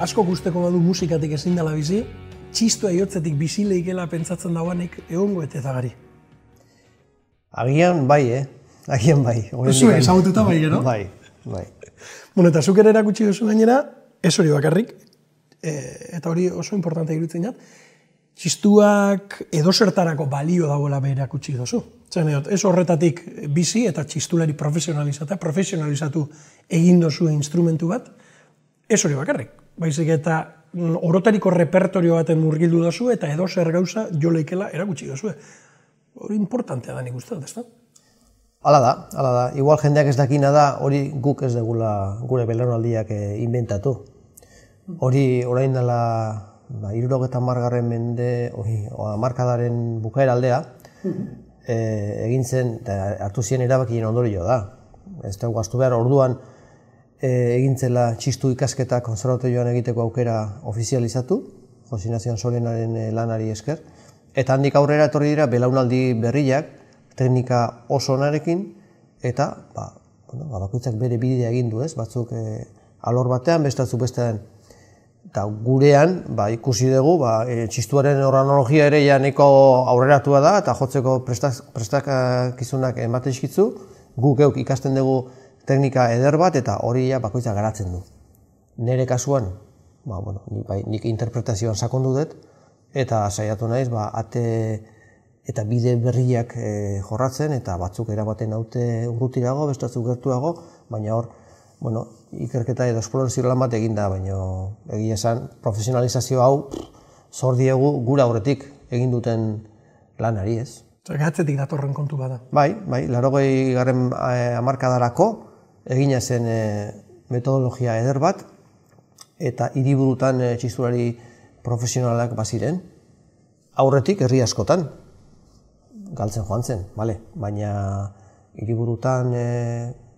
asko gusteko badu musikatik ezin dela bizi, txistua jotzetik bizi leikela pentsatzen dauanik egongo eta gari. Agian bai, Agian bai. Zue, ezagututa bai, gero? Bai. Bueno, eta zuk ere erakutsi duzu gainera, ez hori bakarrik, eta hori oso importante iruditzen jat, txistuak edosertarako balio dagoela behar erakutsi duzu. Ez horretatik bizi eta txistulari profesionalizatu egin duzu instrumentu bat, ez hori bakarrik. Baizik eta orotariko repertorio baten murgildu duzu eta edozer gauza jo leikela erakutsi duzu. Hori importantea da nik uste dut, ezta? Hala da. Igual jendeak ez dakina da, hori guk ez degula gure belaunaldiak inventatu. Hori orain dela 70. mende, hamarkadaren bukaera aldea, egin zen, eta hartu ziren erabakien ondorio da. Ez da guaztu behar, orduan egin zela txistu ikasketa konservatorioan egiteko aukera ofizializatu, Jose Ignacio Solenaren lanari esker, eta handik aurrera etorri dira belaunaldi berriak, teknika oso onarekin, eta bakoitzak bere bidea egin du, batzuk alor batean, bestatzuk bestean. Eta gurean, ikusi dugu, txistuaren oranologia ere nahiko aurreratua da, eta jotzeko prestakizunak ematen eskitzu, guk geuk ikasten dugu teknika eder bat, eta hori bakoitzak garatzen du. Nere kasuan, nik interpretazioan sakondu dut, eta saiatu naiz, ate eta bide berriak jorratzen, eta batzuk eramaten haute urrutirago, bestatzuk gertuago, baina hor, ikerketa edo esplorazio lan bat egin da, baina egia esan profesionalizazio hau zor diegu gura aurretik egin duten lanari, ez? Gatzetik datorren kontu bada. Bai, 80. hamarkadarako egina zen metodologia eder bat, eta hiriburutan txistulari profesionalak baziren, aurretik herri askotan, galtzen joan zen, baina hiriburutan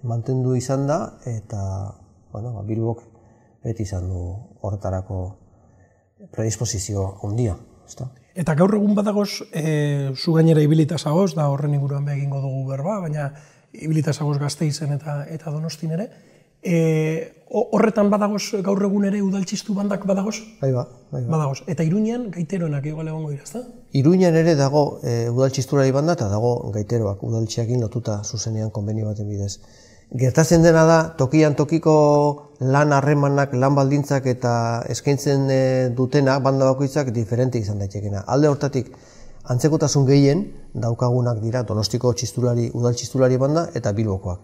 mantendu izan da, eta Bilbok beti izan du horretarako predisposizio handia. Eta gaur egun badagoz, zu gainera ibilitaz agoz, da horren inguruan egingo dugu berba, baina ibilitaz agoz Gasteizen eta Donostin ere, horretan badagoz gaur egun ere udaltxistu bandak badagoz? Bai. Badagoz. Eta Iruñean gaiteroenak igual egongo dira, ezta? Iruñean ere dago udaltxisturari banda eta dago gaiteroak udaltxiakin lotuta zuzenean konbenio baten bidez. Gertatzen dena da, tokian tokiko lan harremanak, lan baldintzak eta eskaintzen dutenak, banda bakoitzak diferente izan daitekena. Alde hortatik, antzekotasun gehien daukagunak dira Donostiko udaltxistulari banda eta Bilbokoak.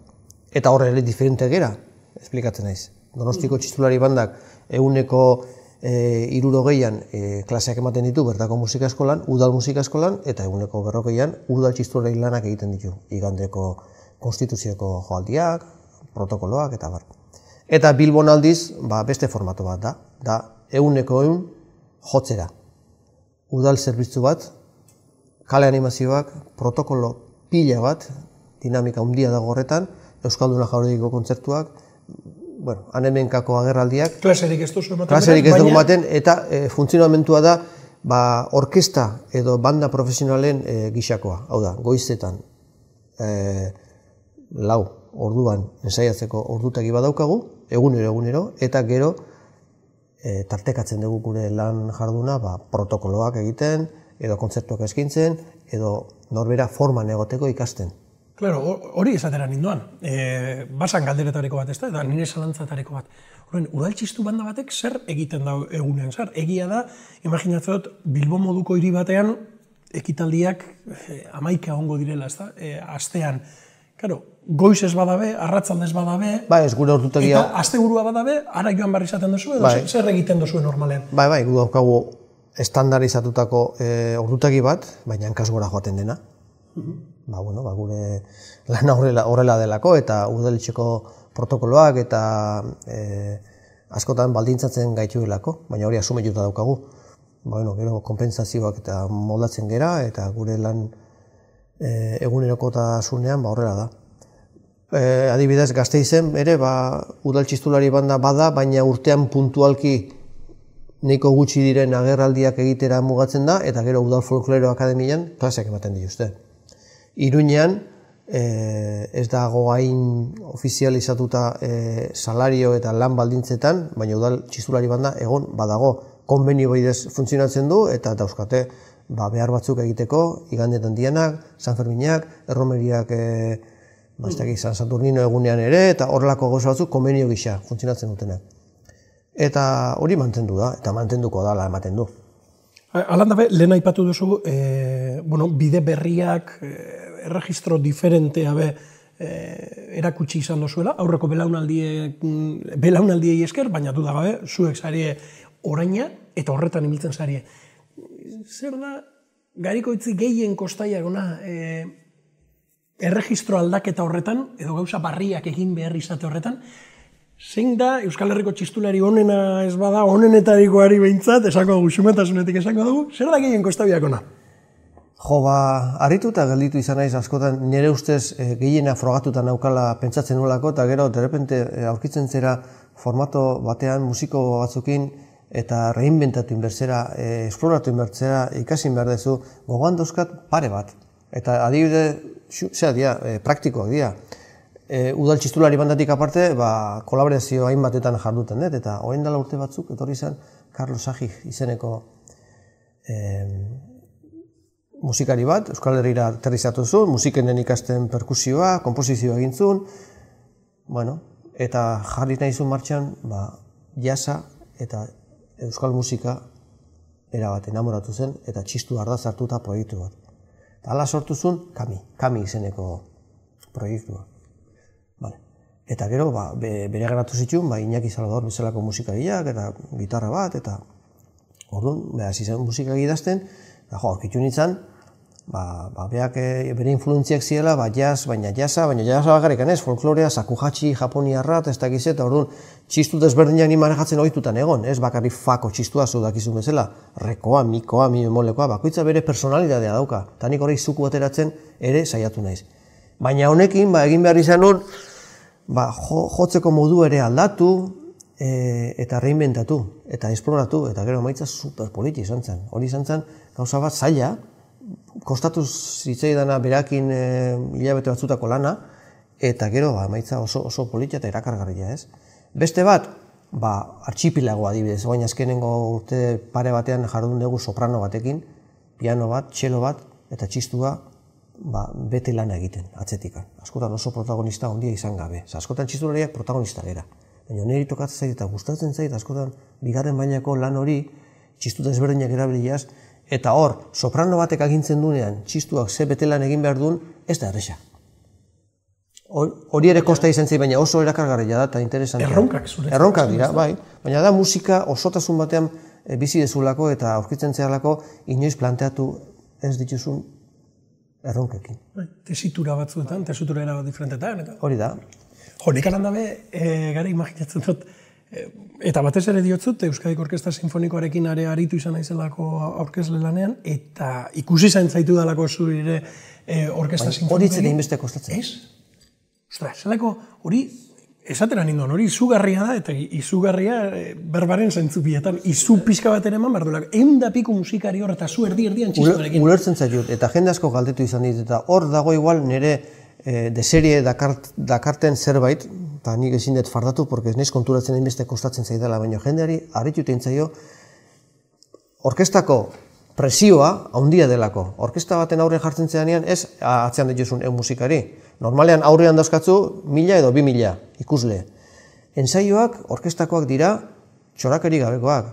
Eta horre ere diferente gera, esplikatzen naiz. Donostiko txistulari bandak 60an klaseak ematen ditu bertako musika eskolan, udal musika eskolan, eta 40an udal txistulari lanak egiten ditu. Igandeko konstituzioko joaldiak, protokoloak eta bar. Eta Bilbon aldiz, beste formato bat da. Da 100% jotzera. Udal zerbitzu bat, kale animazioak, protokolo pila bat, dinamika handia dago horretan, Euskalduna Jauregiko kontzertuak, han-hemenkako agerraldiak. Klaserik ez duzu ematen. Klaserik ez dugu ematen, eta funtzionamentua da orkesta edo banda profesionalen gixakoa. Hau da, goizetan 4 orduan ensaiatzeko ordutegi badaukagu, egunero, eta gero tartekatzen dugu gure lan jarduna protokoloak egiten, edo kontzertuak eskaintzen, edo norbera forman egoteko ikasten. Claro, hori esatera ninduan. Basan galderetariko bat, ez da, eta nire zalantzatariko bat. Udaltxistu banda batek zer egiten da egunean, zer? Egia da, imaginatzen dut, Bilbo moduko hiri batean, ekitaldiak 11 egongo direla, ez da, astean. Claro, goiz ez badabe, arratzaldez badabe, ez gure ordutegia. Eta asteburua badabe, ara joan barri izaten duzu, edo zer egiten duzu normalean? Bai, gu daukagu estandarizatutako ordutegi bat, baina hankaz gora joaten dena. Gure lan horrela delako, eta udaletxeko protokoloak eta askotan baldintzatzen gaituelako, baina hori asumetuta daukagu. Gero konpentsazioak eta moldatzen gera, eta gure lan egunerokotasunean horrela da. Adibidez, Gasteizen ere udaltxistulari banda bada, baina urtean puntualki nahiko gutxi diren agerraldiak egitera mugatzen da, eta gero Udal Folklero Akademian klaseak ematen dituzte. Iruñean ez dago hain ofizializatuta salario eta lan baldintzetan, baina udal txistulari banda egon badago konbenio bidez funtzionatzen du eta dauzkate behar batzuk egiteko, igandetan dianak, San Ferminak, erromeriak San Saturnino egunean ere, eta horrelako gauza batzuk konbenio gisa funtzionatzen dutenak. Eta hori mantendu da, eta mantenduko da, ematen du. Alan dabe, lehen aipatu duzu, bide berriak, erregistro diferentea erakutsi izan dozuela, aurreko belaunaldiei esker, baina dudagabe, zuek zarie oraina eta horretan ibiltzen zarie. Zer da, garikoitzi gehien kostaiagona erregistro aldaketa horretan, edo gauza barriak egin behar izate horretan, zein da Euskal Herriko txistulari onena ez bada, onenetarikoari behintzat, esango dugu, xumetasunetik esango dugu, zer da gehien kostabiakona? Jo, harrituta gelditu izan naiz askotan, nire ustez gehiena frogatuta naukala pentsatzen nolako, eta gero, derrepente, aurkitzen zera formato batean musiko batzukin, eta reinventatu inbertzera, esploratu inbertzera, ikasin behar dezu, gogoan dauzkat pare bat. Eta adibide, praktikoak dira. Udal txistulari bandatik aparte, kolaborazio hainbatetan jarduten dut, eta orain dela urte batzuk, etorri zen, Carlos Agig izeneko musikari bat, Euskal Herrira aterrizatu zuen, musikenen ikasten perkusioa, konposizioa egin zuen, eta jarri nahi zuen martxan, jasa eta euskal musika erabat enamoratu zen, eta txistu ardaz hartuta proiektu bat. Hala sortu zuen, Kami izeneko proiektua. Eta gero, bere geratu zituen, Iñaki Salvador bezalako musikariak, eta gitarra bat, eta orduan, hasi zen musikak idazten, aurkitu nintzen, beak bere influentziak ziela, baina jasa bakarrik ez, folklorea, sakuhachi, japoniarra, ez dakiz eta orduan, txistu desberdinak ni manejatzen ohitutan egon, ez bakarrik fako txistua zu dakizun bezala, rekoa, mikoa, mi bemolekoa, bakoitza bere personalidadea dauka, eta nik horrek zuku ateratzen ere saiatu naiz. Baina honekin, egin behar izan hon, jotzeko modu ere aldatu, eta reinventatu, eta esploratu, eta gero maitza superpoliti izan zen. Hori izan zen, gauza bat zaila, kostatu zitzaidana berakin hilabete batzutako lana, eta gero maitza oso politia eta erakargarria, ez? Beste bat, artxipilagoa adibidez, baina azkenengo urte pare batean jardun dugu soprano batekin, piano bat, txelo bat, eta txistua bete lana egiten, atzetikan. Askotan oso protagonista ondia izan gabe. Askotan txistulariak protagonista gara. Baina niri tokatzen zait eta gustatzen zait, askotan bigarren bainako lan hori txistu desberdinak erabiliaz, eta hor, soprano batek agintzen duenean, txistuak ze bete lan egin behar duen, ez da erresa. Hori ere kosta izan zait, baina oso erakargarria da eta interesantea. Erronkak zuretzat. Erronkak dira, bai. Baina da musika osotasun batean bizi dezulako eta aurkitzen zehalako inoiz planteatu ez dituzun erronkekin. Tesitura batzuetan, tesitura erabat diferentetan. Hori da. Nik alan dabe, gara imaginatzen dut, eta batez ere diotzut, Euskadiko Orkestra Sinfonikoarekin aritu izan naizelako aurkezle lanean, eta ikusi zain zaitu dalako zure Orkestra Sinfonikoarekin. Hori itzen egin beste kostatzen. Ez? Ostra, zelako hori, esatera ninduen, hori izugarria da, eta izugarria berbaren zentzupietan, izu pixka bat ere eman behar duelako. Eunda piko musikari hor, eta zu erdian txistuarekin. Ulertzen zaitut, eta jende asko galdetu izan dit, eta hor dago igual nire de serie dakarten zerbait, eta nik ezin dut fardatu, porque ez naiz konturatzen hainbeste kostatzen zaidala, baina jendeari harritu zaio orkestako presioa handia delako. Orkesta baten aurrean jartzen zedanean ez atzean dituzun musikari. Normalean aurrean dauzkatzu 1000 edo 2000 ikusle. Ensaioak orkestakoak dira txorakeri gabekoak.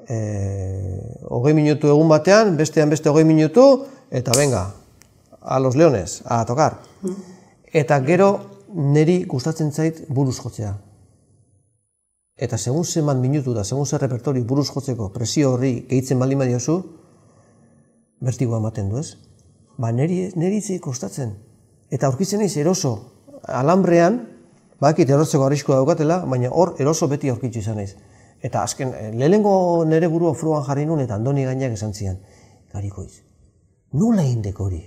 20 minutu egun batean, bestean beste 20 minutu, eta venga, a los leones, a tocar. Eta gero niri gustatzen zait buruz jotzea. Eta segun zenbat minutu da, segun zer repertori buruz jotzeko presio horri gehitzen baldin badiozu, bertigoa ematen du, ez? Niri zei kostatzen. Eta aurkitzen naiz eroso alambrean, bakit erotzeko arriskua daukatela, baina hor eroso beti aurkitzu izan naiz. Eta azken, lehenengo nire burua fruan jarri nun eta Andoni Gainak esan zian, Garikoitz, nola indek hori?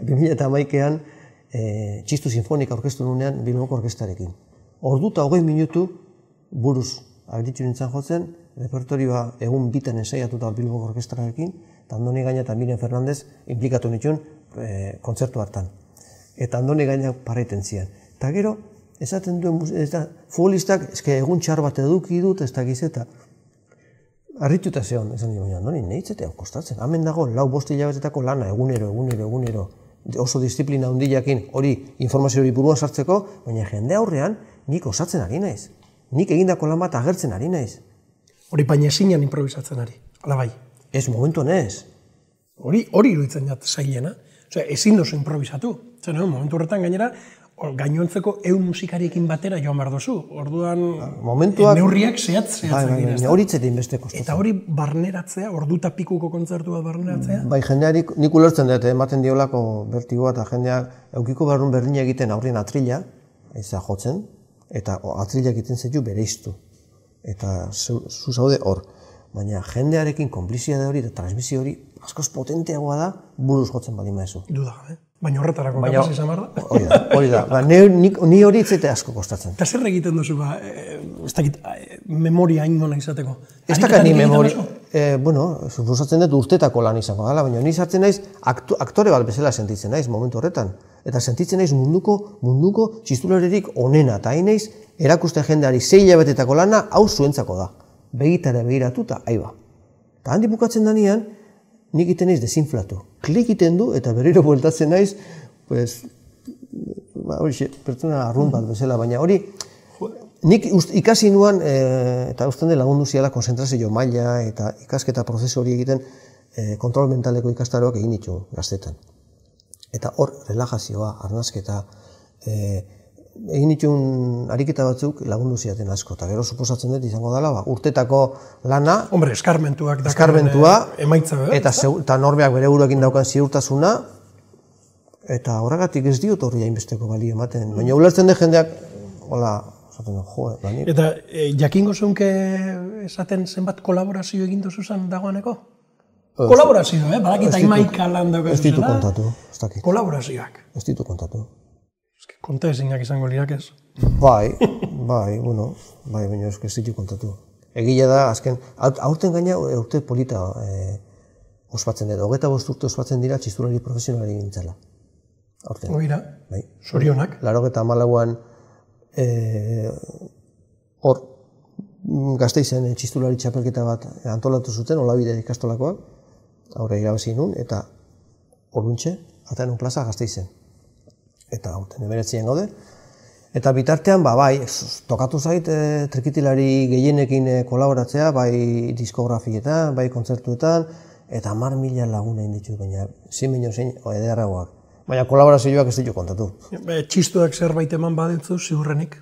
2011an txistu sinfonika orkestu nunean Bilboko orkestarekin. Orduta 20 minutu buruz abiritzu nintzen jotzen, repertorioa egun bitan ensaiatuta Bilboko orkestarekin, eta Andoni Gaina eta Miren Fernandez implikatu nituen kontzertu hartan. eta andone gainak parraiten zian. Eta gero, esaten duen, futbolistak, egun txar bat eduki dut, ez da gizeta. Arrituta zeon, esan dira, baina, andoni, nahitzetea kostatzen. Hemen dago, 4-5 hilabetetako lana, egunero. Oso disiplina handiakin hori informazio hori buruan sartzeko, baina jende aurrean nik osatzen ari naiz. Nik egindako lan bat agertzen ari naiz. Hori baina ezinan improvisatzen ari, ala bai. Ez, momentu ez. Hori iruditzen jat zailena. Osea, ezin dozu improvisatu. Zer, momentu horretan gainera, gainontzeko musikariekin batera joan behar dozu. Orduan, neurriak zehatz dira. Hori itzete inbeste kostatzen. Eta hori barneratzea, orduta pikuko kontzertu bat barneratzea? Bai, jendeari nik ulertzen dut, ematen diolako bertigoa eta jendeak eukiko barrun berdina egiten aurrien atrila, eza jotzen, eta atrila egiten zetu bereiztu. Eta zu zaude hor. Baina jendearekin konplizia hori eta transmisio hori askoz potenteagoa da buruz jotzen bali maezu. Duda, baina horretarako kapaz izan behar da? Hori da. Ni hori itzete asko kostatzen. Eta zer egiten duzu, ez dakit, memoria hain izateko? Ez dakit ni memoria. Bueno, suposatzen dut urtetako lan izango dela, baina ni sartzen naiz aktore bat bezala sentitzen naiz momentu horretan. Eta sentitzen naiz munduko txistularerik onena, eta hain naiz erakusten jendeari 6 hilabetetako lana hau zuentzako da. Begitara begiratu eta aiba. Eta handi bukatzen danean, nik iten naiz desinflatu. Klik iten du eta berriro bueltatzen naiz, pues, pertsona arrun bat bezala, baina hori, nik ikasi nuan, eta usten dela lagundu ziala konzentrazio maila eta ikasketa prozesu hori egiten kontrol mentaleko ikastaroak egin ditu gaztetan. Eta hor, relajazioa, arnazketa, egin ditun ariketa batzuk lagundu ziaten asko, eta gero suposatzen dut izango dela, urtetako lana... Hombre, eskarmentua, emaitza, eta norbeak bere buruekin daukan ziurtasuna, eta horregatik ez diot horri hainbesteko balio ematen. Baina ulertzen dut jendeak, hola, esaten dut, jo, bani... Eta jakingo zeunke esaten zenbat kolaborazio egin duzuzan dagoeneko? Kolaborazio, badakit haimaika lan daukazuzena. Ez ditu kontatu, ez dakit. Kolaborazioak. Ez ditu kontatu. Konta ezinak izango lirakez. Bai, baina ez ditu kontatu. Egile da, azken, aurten gaina urte polita ospatzen dut. 25 urte ospatzen dira txistulari profesionali gintzala. Oira, sorionak. 84an hor Gasteizen txistulari txapelketa bat antolatu zuten, Olabide ikastolakoak, aurre irabazi nun, eta orduntxe, atean un plaza Gasteizen. Eta aurten 19 gaude. Eta bitartean, bai, tokatu zait trikitilari gehienekin kolaboratzea, bai diskografietan, bai kontzertuetan, eta 10.000 laguna inditut, baina zein ederragoak. Baina kolaborazioak ez ditu kontatu. Txistuak zerbait eman badentzu, ziurrenik.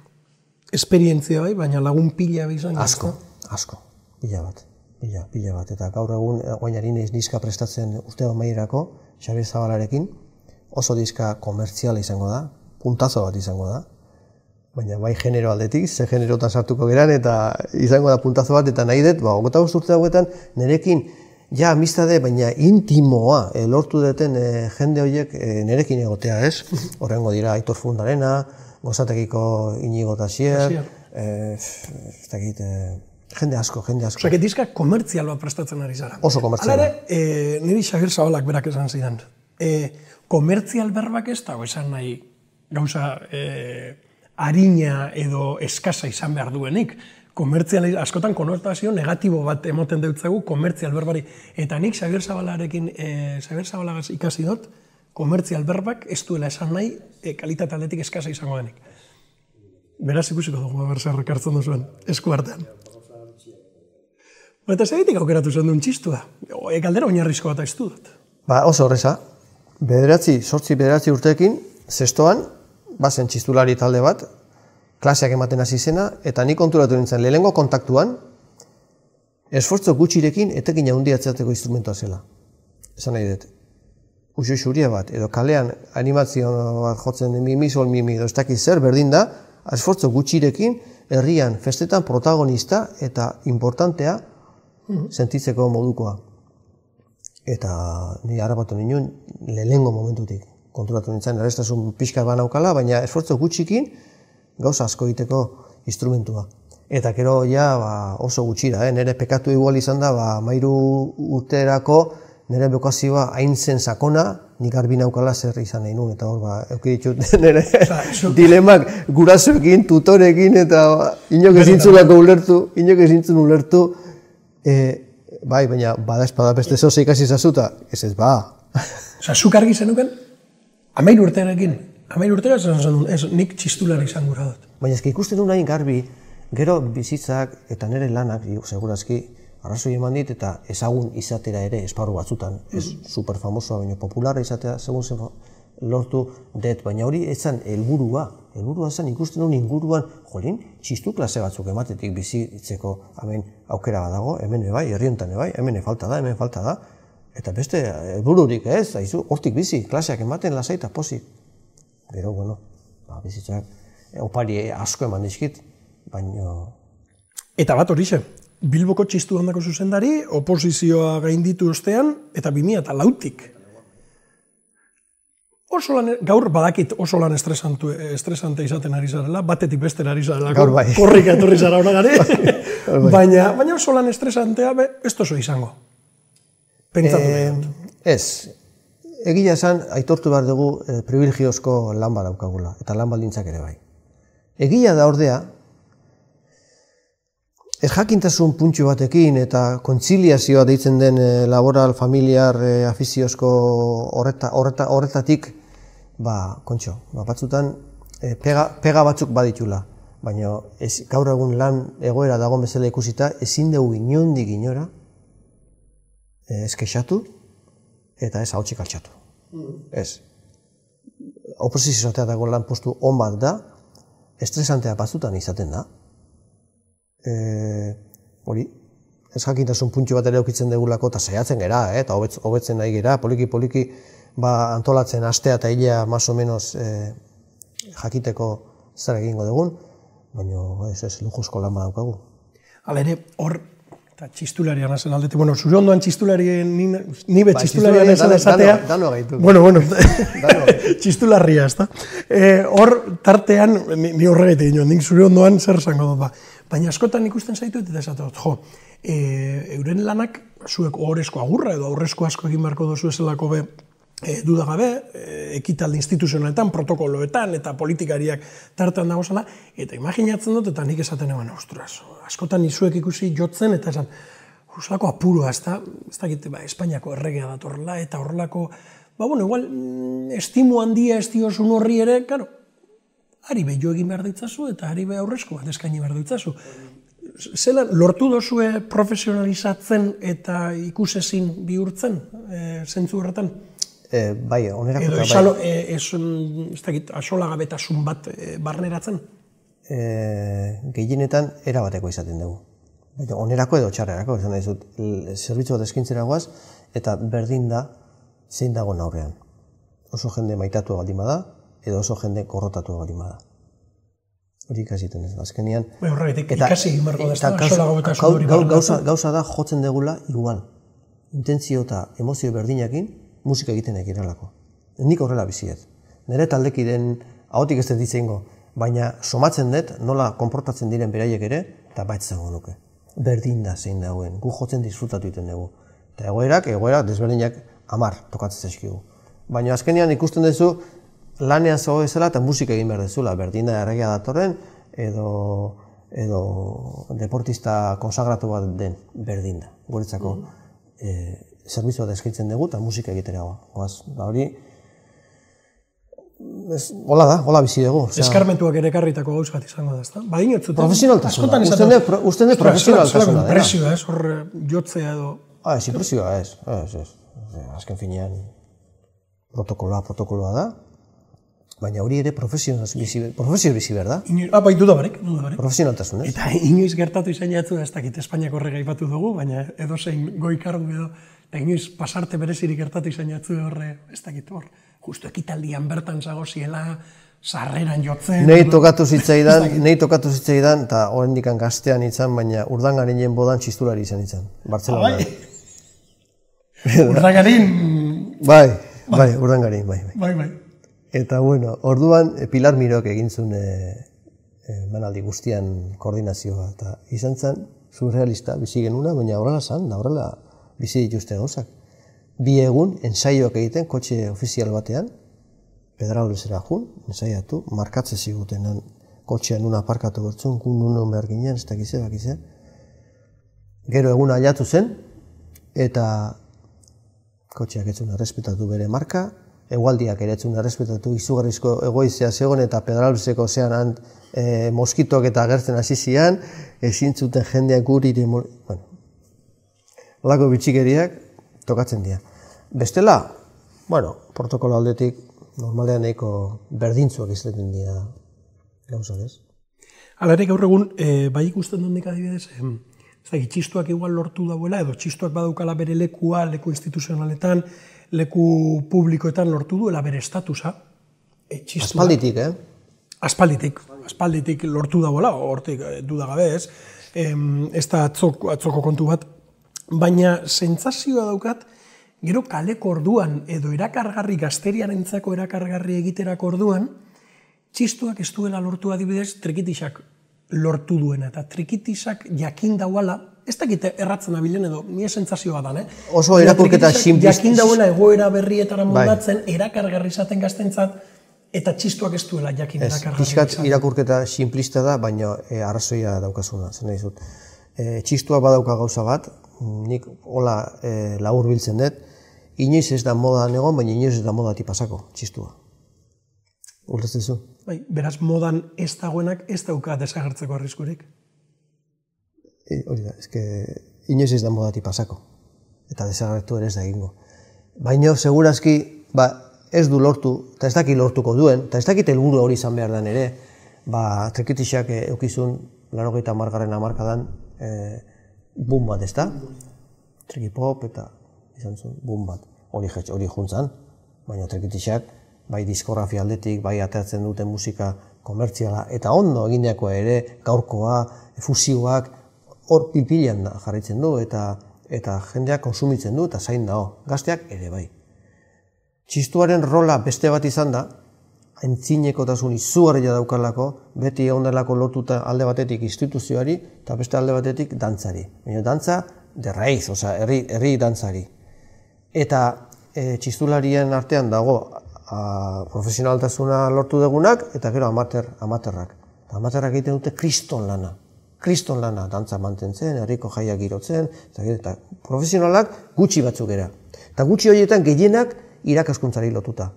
Esperientzia bai, baina lagun pila izan. Asko. Pila bat. Eta gaur egun, oinari naiz diska prestatzen urte amaierako, Xabier Zabalarekin, oso diska komertziala izango da, puntazo bat izango da, baina bai genero aldetik, ze generotan sartuko geran, eta izango da puntazo bat, eta nahi dut, 25 urte hauetan, nirekin, ja, amistade, baina intimoa, lortu duten jende horiek nirekin egotea, ez? Horrengo dira Aitor Fundarena, Gozatekiko Inigo Taxier, ez dakit, jende asko. Osa, diska komertzial bat prestatzen ari zara. Oso komertziala. Hala niri Xabier Zabalak berak esan zidan. Komertzial berbak ez dago esan nahi gauza harina edo eskasa izan behar duenik. Komertzial, askotan konotazio negatibo bat emoten deutzagu komertzial berbari. Eta nik Xabier Zabalagaz ikasi dut, komertzial berbak ez duela esan nahi kalitate aldetik eskasa izango denik. Beraz ikusiko dugu, zer ekartzen duzuen, esku artean. Eta segitik aukeratu zen duen txistua. Galdera oinarrizko bat aiztu dut. Oso horreza. 8 urteekin, zestoan, bazen txistulari talde bat, klaseak ematen hasi zena, eta nik konturatu nintzen lehenengo kontaktuan, esfortzo gutxirekin etekin handia atzateko instrumentua zela. Esan nahi dut. Uxoi xuria bat, edo kalean animazio bat jotzen mimi, sol mimi, edo ez dakiz zer, berdin da, esfortzo gutxirekin, herrian, festetan protagonista eta importantea sentitzeko modukoa. Eta ni harrapatu ninen lehenengo momentutik. Konturatu nintzen, errestasun pixka banaukala, baina esfortzo gutxikin gauza asko egiteko instrumentua. Eta gero ja oso gutxira, nire pekatu igual izan da, 13 urterako nire bokazioa hain zen sakona, nik garbi naukala zer izan nahi nuen, eta hor eukiditut nire dilemak gurasoekin, tutorekin, eta inok ezintzulako ulertu, bai, baina bada espada beste zoze ikasi zazuta, ez, Osa, zuk argi zenuken, 13 urtearekin, 13 urtera nik txistulari izan gura dut. Baina ezki ikusten du nahi garbi, gero bizitzak eta nire lanak, segurazki, arrazoi eman dit eta ezagun izatera ere esparru batzutan, ez superfamosoa, baina popularra izatea, segun zen lortu dut, baina hori ezan helburua zen ikusten duen inguruan, jolin, txistu klase batzuk ematetik bizitzeko hemen aukera badago, hemen ebai, herri honetan ebai, hemen falta da, eta beste helbururik ez, aizu, hortik bizi, klaseak ematen lasaita pozik. Gero, bueno, bizitzak, opari asko eman dizkit, baina... Eta bat horixe, Bilboko txistu handako zuzendari, oposizioa gainditu ostean, eta 2004tik. Gaur badakit oso lan estresante izaten ari zarela, batetik bestera ari zarela, korrik etorri zara honagari, baina oso lan estresantea, ez tozo izango. Pentsatu behar. Ez, egia esan, aitortu behar dugu privilegiozko lan badaukagula, eta lan baldintzak ere bai. Egia da ordea, ez jakintasun puntxo batekin eta kontziliazioa deitzen den laboral, familiar, afiziozko horretatik, batzutan pega batzuk baditula. Baina gaur egun lan egoera dago bezala ikusita, ezin dugu inondik inora ez kexatu eta ez ahotsik altxatu. Ez. Oposizioatea dago lan postu on bat da, estresantea batzutan izaten da. Hori, ez jakintasun puntxo bat ere eukitzen degulako, eta saiatzen gera, eta hobetzen nahi gera, poliki antolatzen astea eta hilea más o menos jakiteko zer egingo dugun, baina ez lujuzko lan badaukagu. Hala ere, hor, eta txistularian hazen aldetik, zure ondoan txistularien, nibe txistularian esan esatea, txistularria, ez da? Hor, tartean, ni horregatik nik zure ondoan zer esango dut ba. Baina askotan ikusten zaitu eta esatut, euren lanak zuek ohorezko agurra edo aurrezko asko egin beharko dozu ezelako dudagabe, ekitaldi instituzionaletan, protokoloetan eta politikariak tartean dago zela, eta imaginatzen dut eta nik esaten eban, ostras, askotan zuek ikusi jotzen eta esan, uslako apurua, ez dakit, Espainiako erregea datorrela eta horrelako, igual, estimu handia estiosun horri ere, karo, ari behi egin behar ditzazu eta ari behi aurrezko bat eskaini behar ditzazu. Zelan, lortu dozue profesionalizatzen eta ikusezin bihurtzen, zentzu horretan? Bai, onerako eta bai. Edo ez dakit, asolagabetasun bat barneratzen? Gehienetan erabateko izaten dugu. Onerako edo txarrerako, esan nahi zut, zerbitzu bat eskintzera guaz, eta berdin da zein dago aurrean. Oso jende maitatu baldin bada, edo oso jende korrotatu baldin bada. Hori ikasiten ez, azkenean. Horregatik, ikasi marko da, asolagabetasun hori barneratzen. Gauza da jotzen degula igual. Intentzio eta emozio berdinakin musika egiten ekiralako. Nik horrela biziet. Nire taldekiden ahotik ez dut ditzeingo, baina somatzen dut nola konportatzen diren beraiek ere, eta baitzango nuke. Berdin da zein dagoen, gu jotzen disfrutatu egiten dugu. Eta egoera desberdinak 10 tokatzen zaizkigu. Baina azkenean ikusten duzu lanean zago ezela eta musika egin behar dezula. Berdin da erregia datorren edo deportista konsagratu bat den berdin da. Guretzako zerbitzua da eskaintzen dugu eta musika egitera goaz. Hori, hola bizi dugu. Eskarmentuak ere karritako gauz bat izango da, ezta? Badinotzuten. Profesionaltasuna. Usten dut profesionaltasuna. Presioa ez, hor jotzea edo... Ez, presioa ez. Azken finean protokoloa da, baina hori ere profesio bizi behar da. Bai, dudabarik. Profesionaltasun, ez? Eta inoiz gertatu izan jatzu, ez dakit Espainiako horrega ipatu dugu, baina edozein goi kargu edo, eta inoiz pasarte berezirik gertatu izan jatzu horre, ez dakit hor, justu ekitaldian bertan zagoziela, sarreran jotzen... Nei tokatu zitzaidan, eta horrendikan gaztean izan, baina Urdangarinen bodan txistulari izan, Bartzelonan. Urdangarin... Bai, Urdangarin, bai. Eta, bueno, orduan Pilar Mirok egin zuen manaldi guztian koordinazioa, eta izan zen surrealista bizi genuna, baina horrela zan, da horrela bizi dituzte gauzak. bi egun ensaioak egiten, kotxe ofizial batean, Pedralbesera jun, ensaiatu, markatze zigutenan kotxean nuna aparkatu bertzun, nunon behar ginen, ez dakize, bakize. Gero egun aliatu zen, eta kotxeak etzun errespetatu bere marka, egualdiak ere etzun errespetatu, izugarrizko egoizea zegoen eta Pedralbeseko zean moskitoak eta agertzen hasi zian, ezin zuten jendeak gurire, bueno, olako bitxikeriak tokatzen dira. Bestela, bueno, protokolo aldetik, normalean nahiko berdintzuak izaten dira gauzak, ez? Hala ere, gaur egun, bai ikusten dut adibidez, txistuak igual lortu dauela, edo txistuak badaukala bere lekua, leku instituzionaletan, leku publikoetan lortu duela bere estatusa. Aspalditik, Aspalditik lortu dauela, hortik dudagabe ez, ez da atzoko kontu bat, baina sentsazioa daukat, gero kaleko orduan, edo erakargarri, gazteriarentzako erakargarri egiterako orduan, txistuak ez duela lortu adibidez, trikitixak lortu duena, eta trikitixak jakin dauala, ez dakit erratzen abilen edo, nire sentsazioa dan, Oso irakurketa simplista. Jakin dauela egoera berrietara moldatzen, erakargarri izaten gaztentzat, eta txistuak ez duela jakin erakargarri izaten. Pixkat irakurketa simplista da, baina arrazoia daukazuna, zen nahi zut. Txistua badauka gauza bat, nik hola labur biltzen dut, inoiz ez da modan egon, baina inoiz ez da modatik pasako, txistua. Urtetzen zu? Bai, beraz, modan ez dagoenak ez dauka desagertzeko arriskurik. Hori da, inoiz ez da modatik pasako, eta desagertu ere ez da egingo. Baina, segurazki, ez du lortu, eta ez daki lortuko duen, eta ez dakit helburu hori izan behar den ere, trikitixak eukizun, 80. hamarkadan, boom bat, ez da? Trikipop eta izan zuen, boom bat. Hori juntzan, baina trikitixak, bai diskografia aldetik, bai ateratzen duten musika komertziala, eta ondo egineakoa ere, gaurkoa, fusioak, hor pilpilean jarraitzen du, eta jendeak konsumitzen du, eta zain dago, gazteak ere bai. Txistuaren rola beste bat izan da, aintzinekotasun izugarria daukalako, beti ondelako lotuta alde batetik instituzioari, eta beste alde batetik dantzari. Baina dantza, de raiz, oza, herri dantzari. Eta txistularien artean dago, profesionaltasuna lortu dugunak, eta gero amaterrak. Amaterrak egiten dute kriston lana, dantza mantentzen, herriko jaiak girotzen, eta profesionalak gutxi batzuk era. Eta gutxi horietan gehienak irakaskuntzari lotuta.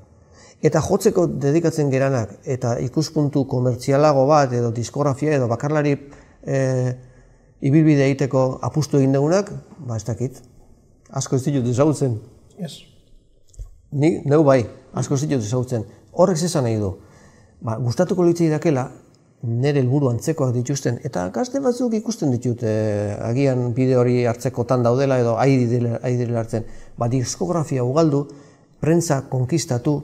Eta jotzeko dedikatzen geranak, eta ikuspuntu komertzialago bat, edo diskografia, edo bakarlari ibilbide egiteko apustu egin dugunak, ez dakit, asko ez ditut ezagutzen. Ez. Neu bai, asko ez ditut ezagutzen. Horrek zesan nahi du. Gustatuko litzei dakela, nire helburu antzekoak dituzten, eta gazte batzuk ikusten ditut, agian bideo hori hartzekotan daudela, edo aidela hartzen. Diskografia ugaldu, prentza konkistatu,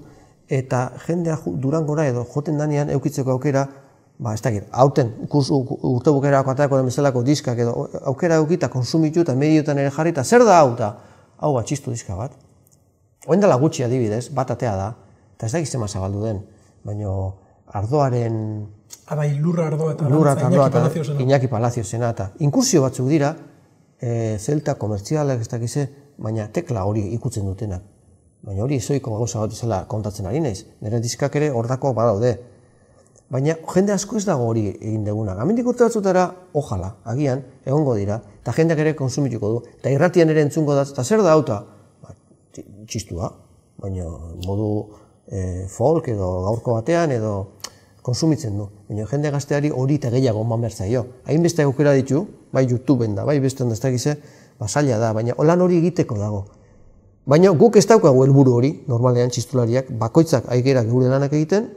eta jendea Durangora edo joten danean eukitzeko aukera, ez dakit, hauten urte bukerako atarako den bezalako diskak edo aukera eukita konsumitu eta medioetan ere jarri, eta zer da hau txistu diska bat. Oen dela gutxi adibidez, bat atea da, eta ez da gizema zabaldu den, baina ardoaren... Bai, lurra ardoa eta Iñaki Palaziozena, eta inkursio batzuk dira, zelta komertzialak ez dakize, baina tekla hori ikutzen dutenak. Baina hori ezoiko gauza bat izela kontatzen ari naiz. Nire diskak ere hordakoak badaude. Baina jende asko ez dago hori egin degunak. Hemendik urte batzutara, ojala, agian, egongo dira, eta jendeak ere konsumituko du. Eta irratian ere entzungo da, eta zer da hauta? Txistua, baina modu folk edo gaurko batean edo konsumitzen du. Baina jende gazteari hori eta gehiago eman behar zaio. Hainbeste aukera ditu, bai YouTubeen da, bai beste ez dakize, zaila da, baina lan hori egiteko dago. Baina guk ez daukagu helburu hori, normalean txistulariak, bakoitzak aigerak gure lanak egiten,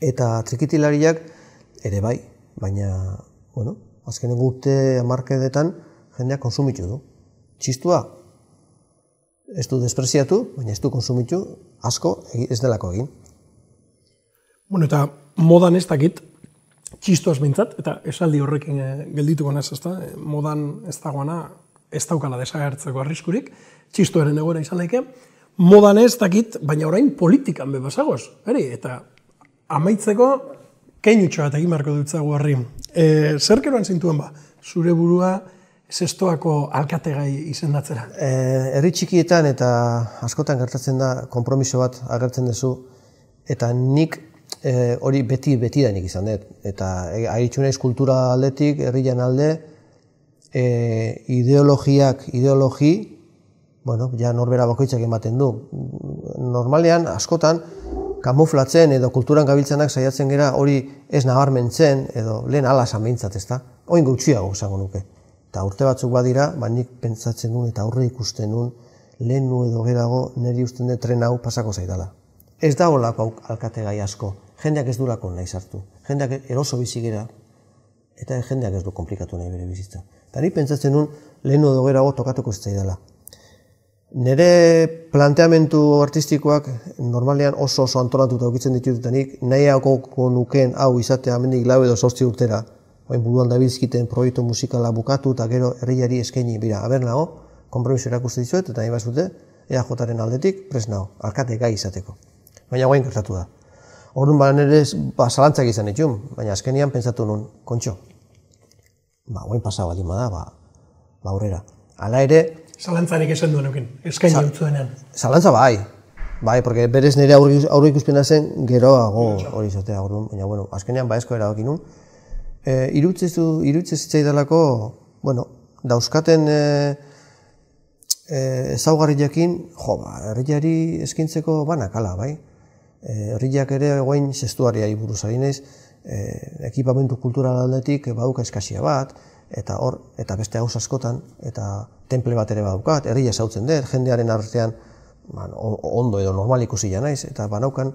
eta trikitilariak ere bai, baina, azkenen urte hamarkadetan jendeak konsumitu du. Txistua ez du despreziatu, baina ez du konsumitu, asko ez delako egin. Eta modan ez dakit, txistuaz behintzat, eta esaldi horrekin geldituko naz, modan ez dagoana, ez daukala desagertzeko arriskurik, txistuaren egoera izan laike, modan ez dakit, baina orain politikan bebazagoz, eta amaitzeko keinutxo bat egin beharko dutzago harri. Zerkeroan zintuen zure burua zestoako alkategai izendatzera? Herri txikietan eta askotan gertatzen da konpromiso bat agertzen duzu, eta nik hori beti da nik izan dut. Eta aritxu naiz kultura aldetik, herrian alde, ideologi, bueno, ja norbera bakoitzak ematen du. Normalean, askotan, kamuflatzen edo kulturan gabiltzenak saiatzen gera hori ez nabarmentzen, edo lehen ala esan behintzat, ezta? Oin gutxiago esango nuke. Eta urte batzuk badira, nik pentsatzen nuen eta aurre ikusten nuen, lehen nu edo gerago niri usten dut tren hau pasako zaidala. Ez da holako alkategai asko, jendeak ez durako nahi sartu, jendeak eroso bizi gera, eta jendeak ez du komplikatu nahi bere bizitza. Eta nik pentsatzen nuen, lehen nu edo gerago tokatuko ez zaidala. Nire planteamendu artistikoak normalean oso antolatuta ukitzen ditut, eta nik nahiagoko nukeen hau izatea amendik 4 edo 8 urtera, oin buruan dabilzkiten proiektu musikala bukatu eta gero herriari eskaini, bira, aber nago, konpromiso erakuste dizuet, eta nahi bazute, EAJaren aldetik prest nago, alkate gai izateko. Baina guain gertatu da. Orduan nire zalantzak izan ditun, baina azkenian pentsatu nun, kontxo, guain pasa baldin bada, aurrera. Hala ere, Zalantzarik esan duen euken, eskaini utzuenean. Zalantza bai, porque berez nire aurre ikuspena zen geroago hori izatea, baina, bueno, azkenean baezko erabaki nun. Irutzez zitzaidalako, bueno, dauzkaten ezaugarri jakin, herriari eskintzeko banakala, bai. Herriak ere guain zestuaria buruz ari naiz, ekipamentu kultural aldetik baduka eskasia bat, eta beste hauz askotan, eta temple bat ere badukat, herria zautzen dut, jendearen artean ondo edo normal ikusi naiz, eta banaukan,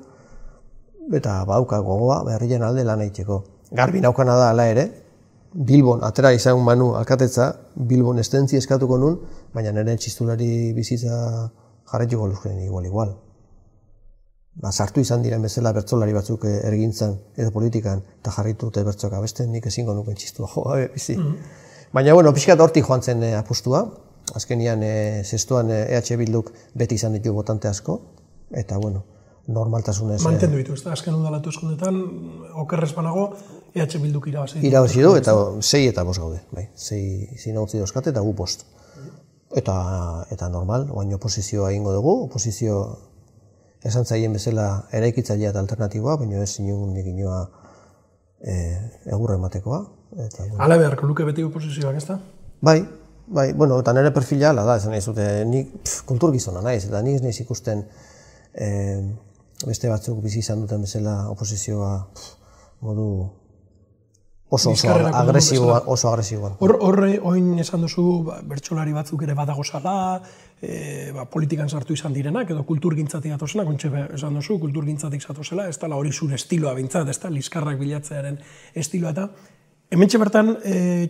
eta badauka gogoa, herrian alde lan egiteko. Garbi naukana da ala ere, Bilbon, atera izan manu alkatetza, Bilbon estentzi eskatuko nun, baina nire txistulari bizitza jarretuko luzken igual. Sartu izan diren bezala bertsolari batzuk ergintzan edo politikan, eta jarritu dute bertzok abesten, nik ezingo nuken txistua bizi. Baina, bueno, pixkat hortik joan zen apustua, azkenian zestuan EH Bilduk beti izan ditu botante asko, eta, bueno, normaltasunez... Mantendu ditu, ez da, azken udalatu eskondetan, okerrez banago, EH Bilduk irabazi. Irabazi du, eta 6 eta 5 gaude, bai, 6 zinagutzi dauzkate eta gu 5. Eta normal, oain oposizioa egingo dugu, oposizio esan zaien bezala eraikitzailea eta alternatiboa, baina ez zinun inoa egurra ematekoa. Hala beharko luke beti oposizioak, ez da? Bai, bueno, eta nire perfila ala da, esan nahi zute, nik kulturgizona naiz, eta nik ez nahiz ikusten beste batzuk bizi izan duten bezala oposizioa modu oso agresiboan. Horre, oin esan duzu, bertsolari batzuk ere badagozala, politikan sartu izan direnak, edo kulturgintzatik atozenak, ontxe esan duzu, kulturgintzatik zatozela, ez dala hori zure estiloa bintzat, ez da, liskarrak bilatzearen estiloa eta. Hementxe bertan,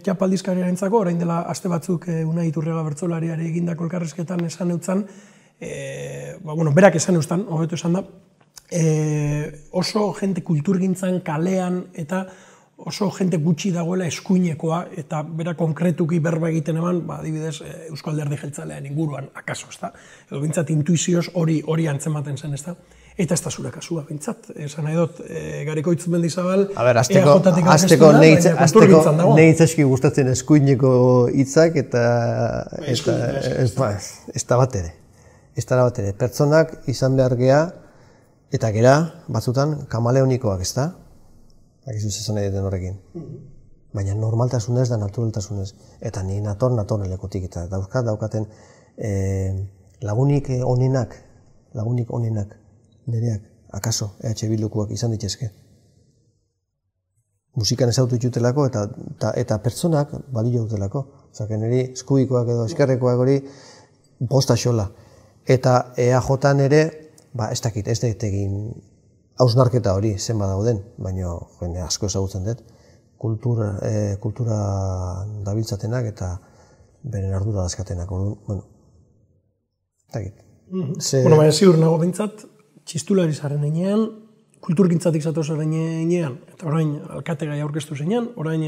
txapaldizkariarentzako, orain dela aste batzuk Unai Iturriaga bertsolariari egindako elkarrizketan esan eutzan, berak esan eustan, hobeto esan da, oso jente kulturgintzan kalean eta oso jente gutxi dagoela eskuinekoa eta bera konkretuki berba egiten eman, adibidez, Eusko Alderdi Jeltzalean inguruan, akaso, ez da? Edo bintzat intuizioz hori antzematen zen, ez da? Eta ez da zure kasua, bintzat. Esan nahi dut, Garikoitz Mendizabal, EAJtik aurkeztu da, baina kulturgintzan dago. Nei itzaski gustatzen eskuineko hitzak eta ez da bat ere. Ez da bat ere. Pertsonak izan behar gea eta gera batzutan kamaleonikoak, ez da? Akizu zezan nahi duten horrekin. Baina normaltasunez da naturaltasunez. Eta ni nator elekotik eta daukaten lagunik onenak, nireak, akaso, EH Bildukoak izan ditezke. Musikan ezautu jutelako eta pertsonak balio dutelako. Osa, niri eskubikoak edo eskerrekoak hori bosta xola. Eta EAJan ere, ez dakit, ez dut egin hausnarketa hori zenba dauden, baina jende asko ezagutzen dut, kultura dabiltzatenak eta beren ardura dazkatenak. Bueno, ez dakit. Baina ziur nago bintzat, txistulari zaren enean, kulturgintzatik zatoz zaren enean, eta orain alkategai aurkeztu zenean, orain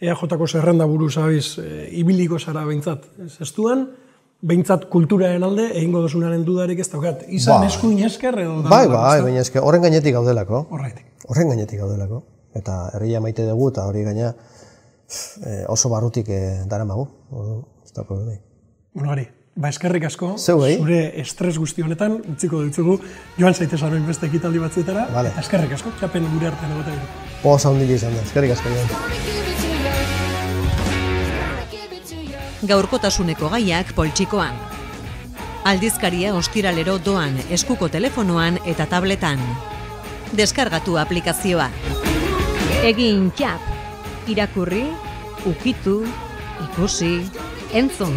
EAJko zerrenda buruz abiz ibiliko zara bintzat zestuan, behintzat kulturaren alde, egingo dozunaren dudarik ez daukat. Izan eskuin esker edo... Baina esker, horren gainetik gaudelako. Horretik. Horren gainetik gaudelako. Eta herria maite dugu eta hori gaina oso barrutik daramagu, ez da problema. Bueno, Gari, eskerrik asko, Zeuei. zure estres guzti honetan, utziko ditugu, joan zaitez anoin beste ekitaldi batzuetara, Vale. eta eskerrik asko, txapen gure artean egotea. Poza handia izan da, eskerrik asko. Gaurkotasuneko gaiak poltsikoan. Aldizkaria ostiralero doan eskuko telefonoan eta tabletan. Deskargatu aplikazioa. Egin txap, irakurri, ukitu, ikusi, entzun.